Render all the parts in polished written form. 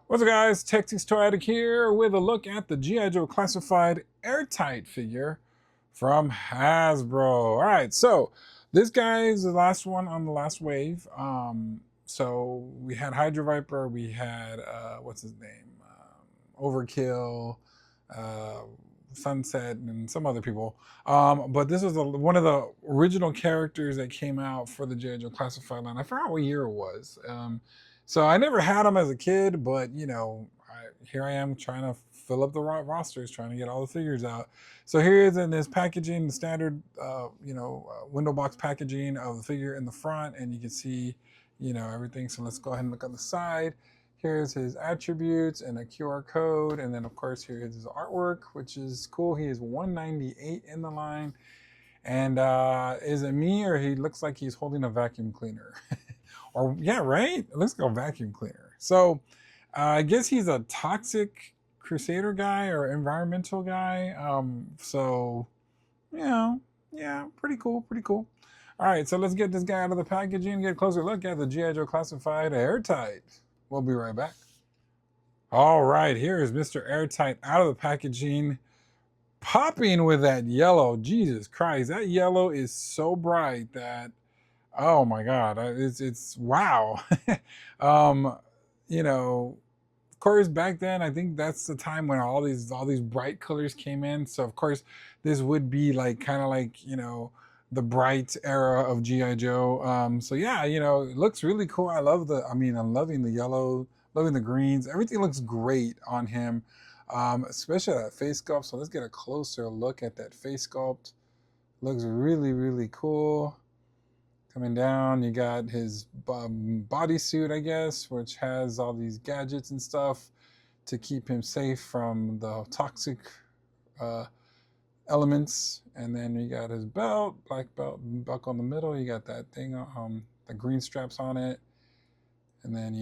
What's up, guys? Texas Toy Addict here with a look at the G.I. Joe classified Airtight figure from Hasbro. All right, so this guy is the last one on the last wave. So we had Hydra Viper, we had what's his name, Overkill, Sunset, and some other people. But this was one of the original characters that came out for the G.I. Joe classified line. I forgot what year it was. So I never had them as a kid, but you know, here I am trying to fill up the rosters, trying to get all the figures out. So here is in this packaging, the standard, window box packaging of the figure in the front, and you can see, everything. So let's go ahead and look on the side. Here's his attributes and a QR code, and then of course here is his artwork, which is cool. He is 198 in the line, and is it me or he looks like he's holding a vacuum cleaner? Or yeah, right? It looks like a vacuum cleaner. So I guess he's a toxic crusader guy or environmental guy. So, yeah, pretty cool, pretty cool. All right, so let's get this guy out of the packaging and get a closer look at the G.I. Joe classified Airtight. We'll be right back. All right, here is Mr. Airtight out of the packaging, popping with that yellow. Jesus Christ, that yellow is so bright that, oh my God, it's wow. Of course, back then, I think that's the time when all these bright colors came in. So of course, this would be like kind of like, the bright era of G.I. Joe. So yeah, it looks really cool. I'm loving the yellow, loving the greens. Everything looks great on him, especially that face sculpt. So let's get a closer look at that face sculpt. Looks really, really cool. Coming down, you got his bodysuit, I guess, which has all these gadgets and stuff to keep him safe from the toxic elements. And then you got his belt, black belt, buckle in the middle. You got that thing, the green straps on it. And then,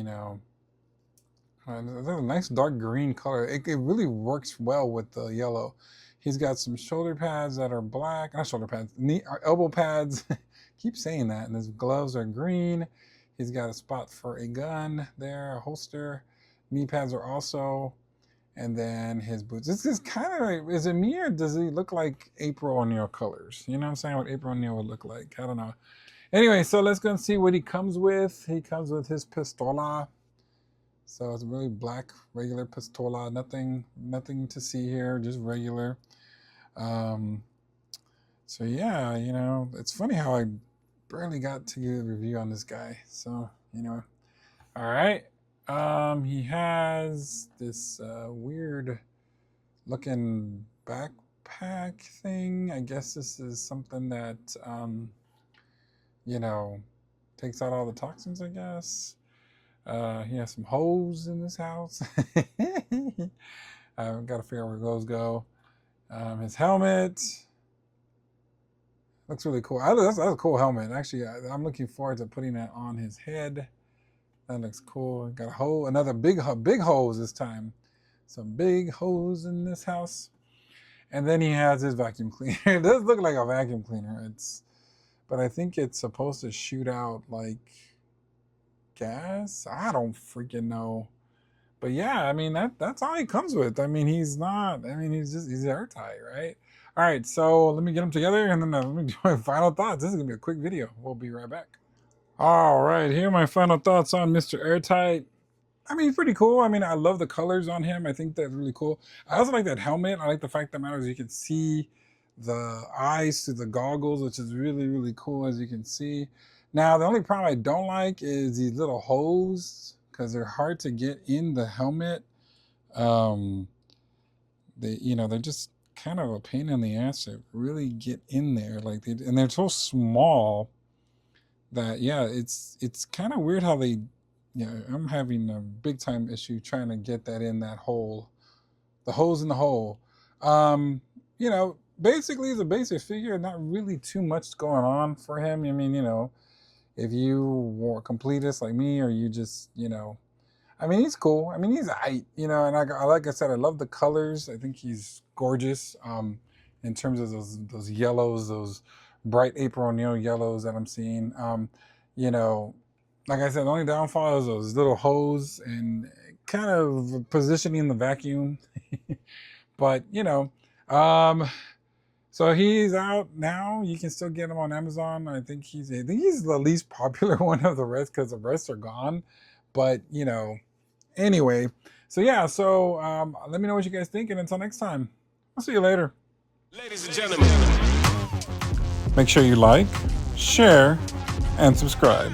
there's a nice dark green color. It really works well with the yellow. He's got some shoulder pads that are black, not shoulder pads, elbow pads. Keep saying that. And his gloves are green. He's got a spot for a gun there, a holster. Knee pads are also. And then his boots. This is kind of like, is it me or does he look like April O'Neil colors? You know what I'm saying? What April O'Neil would look like. I don't know. Anyway, so let's go and see what he comes with. He comes with his pistola. So it's a really black, regular pistola. Nothing to see here, just regular. So yeah, it's funny how I barely got to get a review on this guy. So, all right. He has this weird looking backpack thing. I guess this is something that, takes out all the toxins, I guess. He has some hose in this house. I've got to figure out where those go. His helmet looks really cool. That's a cool helmet. Actually, I'm looking forward to putting that on his head. That looks cool. Got a hole, another big hose this time. Some big hose in this house. And then he has his vacuum cleaner. It does look like a vacuum cleaner. But I think it's supposed to shoot out like gas. I don't freaking know. But yeah, that's all he comes with. He's airtight, right? All right, so let me get them together and then let me do my final thoughts. This is gonna be a quick video. We'll be right back. All right, here are my final thoughts on Mr. Airtight. He's pretty cool. I love the colors on him. I think that's really cool. I also like that helmet. I like the fact that you can see the eyes through the goggles, which is really, really cool, as you can see. Now, the only problem I don't like is these little holes, because they're hard to get in the helmet. They're just kind of a pain in the ass to really get in there. And they're so small that, yeah, it's kind of weird how they, I'm having a big time issue trying to get that in that hole, the hose in the hole. Basically it's a basic figure, not really too much going on for him. If you were completist like me, or you just, he's cool. He's aight, and like I said, I love the colors. I think he's gorgeous. in terms of those yellows, those bright April O'Neil yellows that I'm seeing. You know, like I said, the only downfall is those little hose and kind of positioning the vacuum. But you know, um, so he's out now. You can still get him on Amazon. I think he's the least popular one of the rest because the rest are gone. But you know, anyway. So yeah. So let me know what you guys think, and until next time, I'll see you later. Ladies and gentlemen, Make sure you like, share, and subscribe.